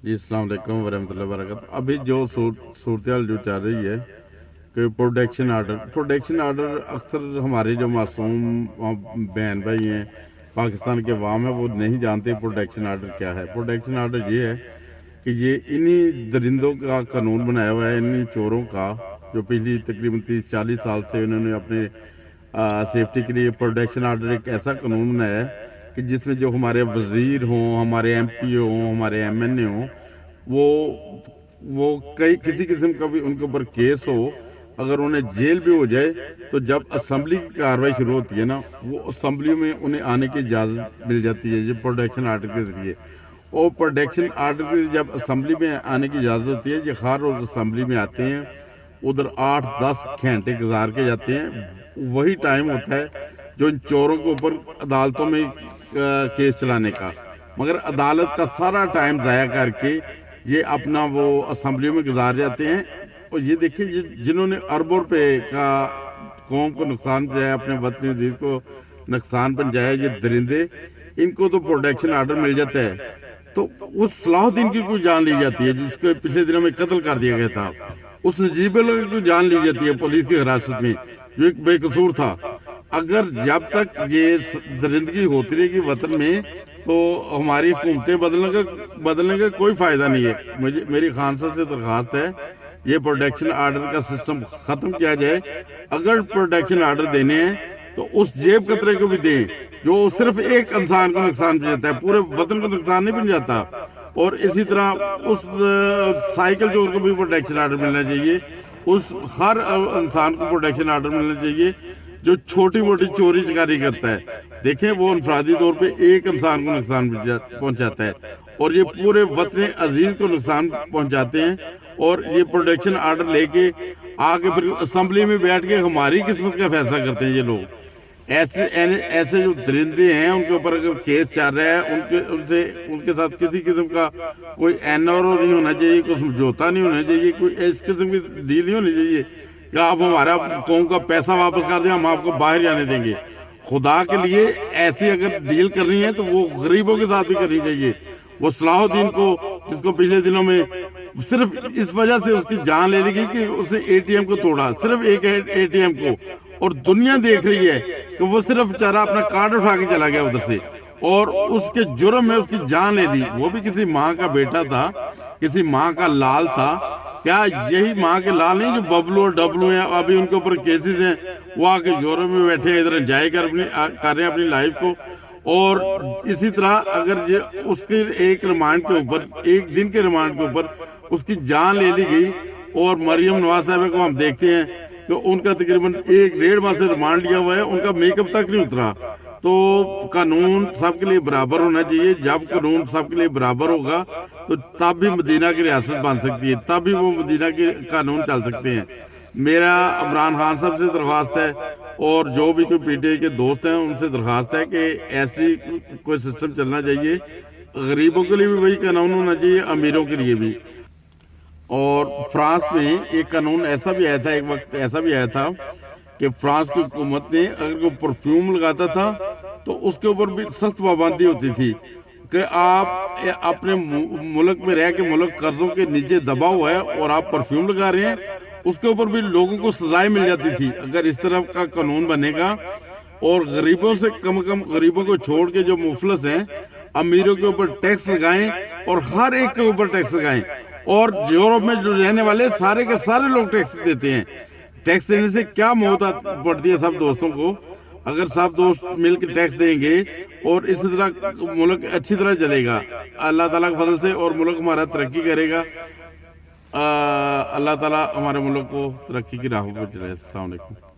जी अस्सलाम वालेकुम वरहमतुल्लाहि वबरकातुहू। अभी जो सूरत जो चल रही है कि प्रोटेक्शन आर्डर अक्सर हमारे जो मासूम बहन भाई हैं पाकिस्तान के अवाम है वो नहीं जानते प्रोटेक्शन आर्डर क्या है। प्रोटेक्शन आर्डर ये है कि ये इन्हीं दरिंदों का कानून बनाया हुआ है, इन्हीं चोरों का, जो पिछली तकरीबन 30-40 साल से उन्होंने अपने सेफ्टी के लिए प्रोटेक्शन आर्डर एक ऐसा कानून बनाया है कि जिसमें जो हमारे वज़ीर हों, हमारे एमपी हों, हमारे एमएनए हों, वो कई किसी किस्म का भी उनके ऊपर केस हो, अगर उन्हें जेल भी हो जाए तो जब असम्बली की कार्रवाई शुरू होती है ना, वो असम्बली में उन्हें आने की इजाज़त मिल जाती है ये प्रोटेक्शन आर्डर के ज़रिए। और प्रोटेक्शन आर्डर के जब असम्बली में आने की इजाज़त होती है, ये हर रोज़ असम्बली में आते हैं, उधर 8-10 घंटे गुजार के जाते हैं। वही टाइम होता है जो इन चोरों के ऊपर अदालतों में केस चलाने का, मगर अदालत का सारा टाइम ज़ाया करके ये अपना वो असम्बलियों में गुजार जाते हैं। और ये देखिए जिन्होंने अरबों रुपए का कौम को नुकसान पहुंचाया, अपने वतन अजीज को नुकसान पहुंचाया, ये दरिंदे, इनको तो प्रोटेक्शन आर्डर मिल जाता है। तो उस सलाहुद्दीन की कोई जान ली जाती है जिसको पिछले दिनों में कत्ल कर दिया गया था, उस नजीबुल्लाह की जान ली जाती है पुलिस की हिरासत में, जो एक बेकसूर था। अगर जब तक ये दरिंदगी होती रहेगी वतन में तो हमारी हुकूमतें बदलने का कोई फ़ायदा नहीं है। मेरी खान साहब से दरख्वास्त है ये प्रोटेक्शन आर्डर का सिस्टम ख़त्म किया जाए। अगर प्रोटेक्शन आर्डर देने हैं तो उस जेब कतरे को भी दें जो सिर्फ एक इंसान को नुकसान पहुंचाता है, पूरे वतन को नुकसान नहीं पहुंचाता। और इसी तरह उस साइकिल चोर को भी प्रोटेक्शन आर्डर मिलना चाहिए, उस हर इंसान को प्रोटेक्शन आर्डर मिलना चाहिए जो छोटी मोटी चोरी चकारी करता है। देखें वो इनफरादी तौर पे एक इंसान को नुकसान पहुंचाता है और ये पूरे वतन अजीज को नुकसान पहुंचाते हैं। और ये प्रोटेक्शन आर्डर लेके आके फिर असम्बली में बैठ के हमारी किस्मत का फैसला करते हैं ये लोग। ऐसे जो दरिंदे हैं उनके ऊपर अगर केस चल रहा है, उनके साथ किसी किस्म का कोई एनओआर नहीं होना चाहिए, कोई समझौता नहीं होना चाहिए, कोई इस किस्म की डील नहीं होनी चाहिए कि आप हमारा कौम का पैसा वापस कर दें, हम आपको बाहर जाने देंगे। खुदा के लिए ऐसी अगर डील करनी है तो वो गरीबों के साथ भी करनी चाहिए। वो सलाहुद्दीन को, जिसको पिछले दिनों में सिर्फ इस वजह से उसकी जान ले ली गई कि उसने एटीएम को तोड़ा, सिर्फ एक एटीएम को, और दुनिया देख रही है कि वो सिर्फ बेचारा अपना कार्ड उठा के चला गया उधर से, और उसके जुर्म में उसकी जान ले ली। वो भी किसी माँ का बेटा था, किसी माँ का लाल था। क्या यही माँ के लाल नहीं जो बबलू और डबलू हैं, अभी उनके ऊपर केसेस हैं, वो आके यूरोप में बैठे इधर एंजॉय कर रहे हैं अपनी लाइफ को। और इसी तरह अगर उसके एक रिमांड के ऊपर, एक दिन के रिमांड के ऊपर उसकी जान ले ली गई, और मरियम नवाज साहब को हम देखते हैं कि उनका तकरीबन 1-1.5 माह से रिमांड लिया हुआ है, उनका मेकअप तक नहीं उतरा। तो कानून सबके लिए बराबर होना चाहिए। जब कानून सबके लिए बराबर होगा तो तब भी मदीना की रियासत बन सकती है, तब भी वो मदीना के कानून चल सकते हैं। मेरा इमरान खान साहब से दरख्वास्त है और जो भी कोई पीटीआई के दोस्त हैं उनसे दरख्वास्त है कि ऐसी कोई सिस्टम चलना चाहिए। गरीबों के लिए भी वही कानून होना चाहिए, अमीरों के लिए भी। और फ्रांस में एक कानून ऐसा भी आया था, एक वक्त ऐसा भी आया था कि फ्रांस की हुकूमत ने अगर कोई परफ्यूम लगाता था तो उसके ऊपर भी सख्त पाबंदी होती थी कि आप अपने मुल्क में रह के, मुल्क कर्जों के नीचे दबा हुआ है और आप परफ्यूम लगा रहे हैं, उसके ऊपर भी लोगों को सजाएं मिल जाती थी। अगर इस तरह का कानून बनेगा और गरीबों से कम गरीबों को छोड़ के जो मुफलस हैं, अमीरों के ऊपर टैक्स लगाएं और हर एक के ऊपर टैक्स लगाएं। और यूरोप में जो रहने वाले सारे के सारे लोग टैक्स देते हैं। टैक्स देने से क्या मौत पड़ती है सब दोस्तों को, अगर सब दोस्त मिलकर टैक्स देंगे और इसी तरह मुल्क अच्छी तरह चलेगा अल्लाह ताला के फजल से, और मुल्क हमारा तरक्की करेगा। अल्लाह ताला हमारे मुल्क को तरक्की की राह पर चलाए। अस्सलाम वालेकुम।